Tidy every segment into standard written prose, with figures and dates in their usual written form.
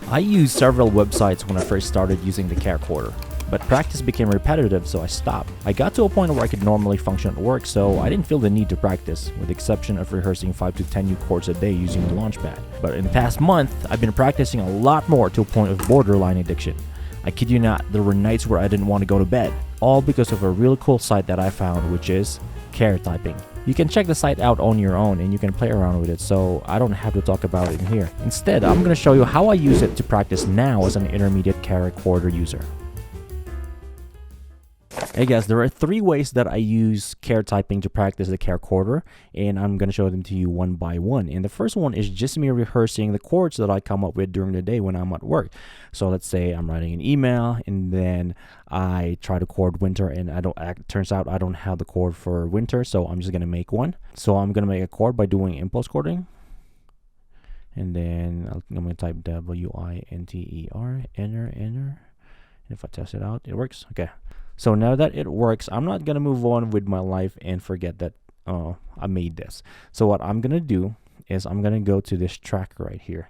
I used several websites when I first started using the CharaChorder, but practice became repetitive, so I stopped. I got to a point where I could normally function at work, so I didn't feel the need to practice, with the exception of rehearsing 5 to 10 new chords a day using the Launchpad. But in the past month, I've been practicing a lot more to a point of borderline addiction. I kid you not, there were nights where I didn't want to go to bed, all because of a really cool site that I found, which is CharaTyping. You can check the site out on your own and you can play around with it, so I don't have to talk about it in here. Instead, I'm going to show you how I use it to practice now as an intermediate CharaChorder user. Hey guys, there are 3 ways that I use CharaTyping to practice the CharaChorder, and I'm going to show them to you one by one. And the first one is just me rehearsing the chords that I come up with during the day when I'm at work. So let's say I'm writing an email and then I try to chord winter, and turns out I don't have the chord for winter, so I'm just going to make one. So I'm going to make a chord by doing impulse chording. And then I'm going to type W-I-N-T-E-R, enter. And if I test it out, it works. Okay. So now that it works, I'm not going to move on with my life and forget that I made this. So what I'm going to do is I'm going to go to this track right here.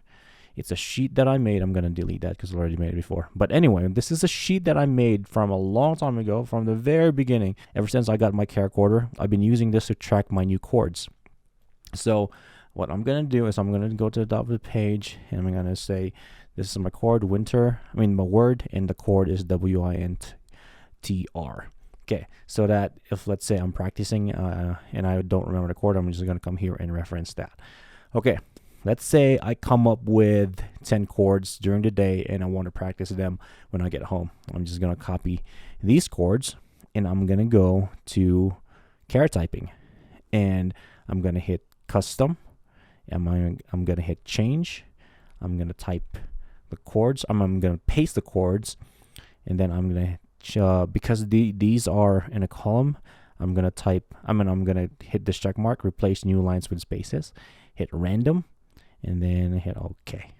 It's a sheet that I made. I'm going to delete that because I already made it before. But anyway, this is a sheet that I made from a long time ago, from the very beginning. Ever since I got my CharaChorder, I've been using this to track my new chords. So what I'm going to do is I'm going to go to the top of the page and I'm going to say, this is my chord, my word, and the chord is W-I-N-T. Okay, so that if let's say I'm practicing and I don't remember the chord, I'm just going to come here and reference that. Okay, let's say I come up with 10 chords during the day and I want to practice them when I get home. I'm just going to copy these chords and I'm going to go to CharaTyping and I'm going to hit custom. I'm going to hit change. I'm going to type the chords. I'm going to paste the chords, and then I'm going to because these are in a column, I'm gonna hit this check mark, replace new lines with spaces, hit random, and then hit OK.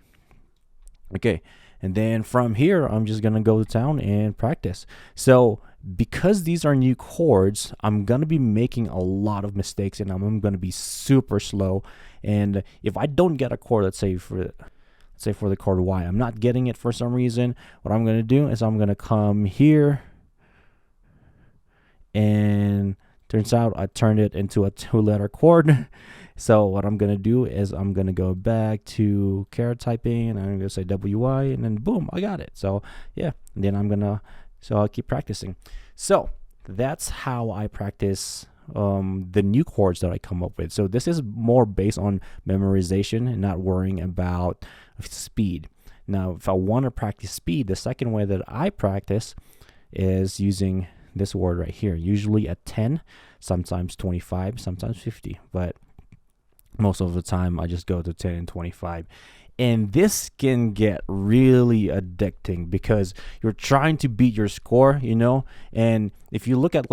Okay, and then from here, I'm just gonna go to town and practice. So because these are new chords, I'm gonna be making a lot of mistakes, and I'm gonna be super slow. And if I don't get a chord, let's say for the chord Y, I'm not getting it for some reason, what I'm going to do is I'm going to come here, and turns out I turned it into a 2-letter chord. So what I'm going to do is I'm going to go back to CharaTyping and I'm going to say WY, and then boom, I got it. So yeah, and then I'll keep practicing. So that's how I practice the new chords that I come up with. So this is more based on memorization and not worrying about speed. Now, if I want to practice speed, the second way that I practice is using this word right here, usually at 10, sometimes 25, sometimes 50, but most of the time I just go to 10 and 25. And this can get really addicting because you're trying to beat your score, and if you look at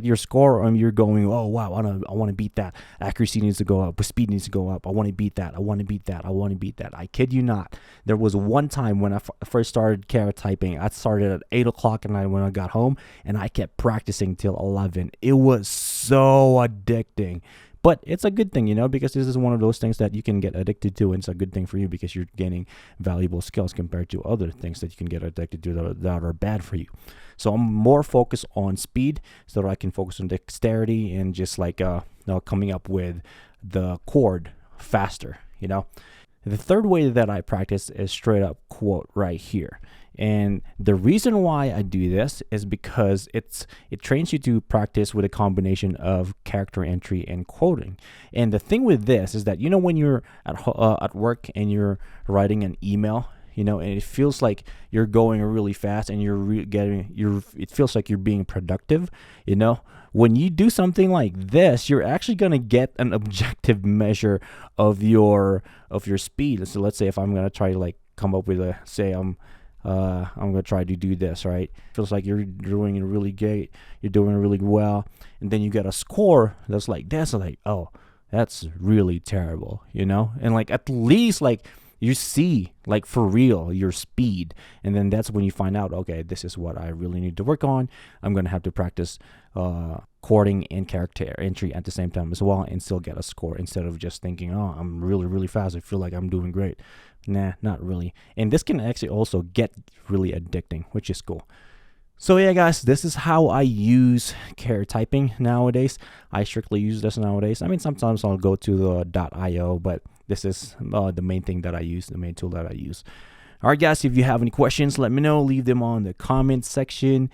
your score and you're going, oh wow, I want to beat that. Accuracy needs to go up, speed needs to go up. I want to beat that. I want to beat that. I kid you not. There was one time when I first started CharaTyping. I started at 8 o'clock at night when I got home, and I kept practicing till 11. It was so addicting. But it's a good thing, because this is one of those things that you can get addicted to, and it's a good thing for you because you're gaining valuable skills compared to other things that you can get addicted to that are bad for you. So I'm more focused on speed so that I can focus on dexterity and just coming up with the chord faster, The third way that I practice is straight up quote right here. And the reason why I do this is because it trains you to practice with a combination of character entry and quoting. And the thing with this is that, when you're at work and you're writing an email, and it feels like you're going really fast and it feels like you're being productive, when you do something like this, you're actually going to get an objective measure of your speed. So let's say if I'm going to try to come up with I'm going to try to do this, right? Feels like you're doing it really great. You're doing it really well. And then you get a score that's like this. Oh, that's really terrible, And at least you see for real your speed. And then that's when you find out, okay, this is what I really need to work on. I'm going to have to practice recording and character entry at the same time as well, and still get a score instead of just thinking, oh, I'm really fast, I feel like I'm doing great. Nah, not really. And this can actually also get really addicting, which is cool. So yeah, guys, this is how I use typing nowadays. I strictly use this nowadays. I mean, sometimes I'll go to the .io, but this is the main thing that I use, the main tool that I use. All right, guys, if you have any questions, let me know. Leave them on the comment section.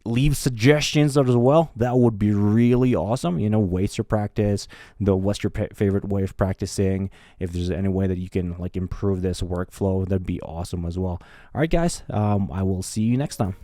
Leave suggestions as well. That would be really awesome. You know, ways to practice. What's your favorite way of practicing? If there's any way that you can like improve this workflow, that'd be awesome as well. All right, guys, I will see you next time.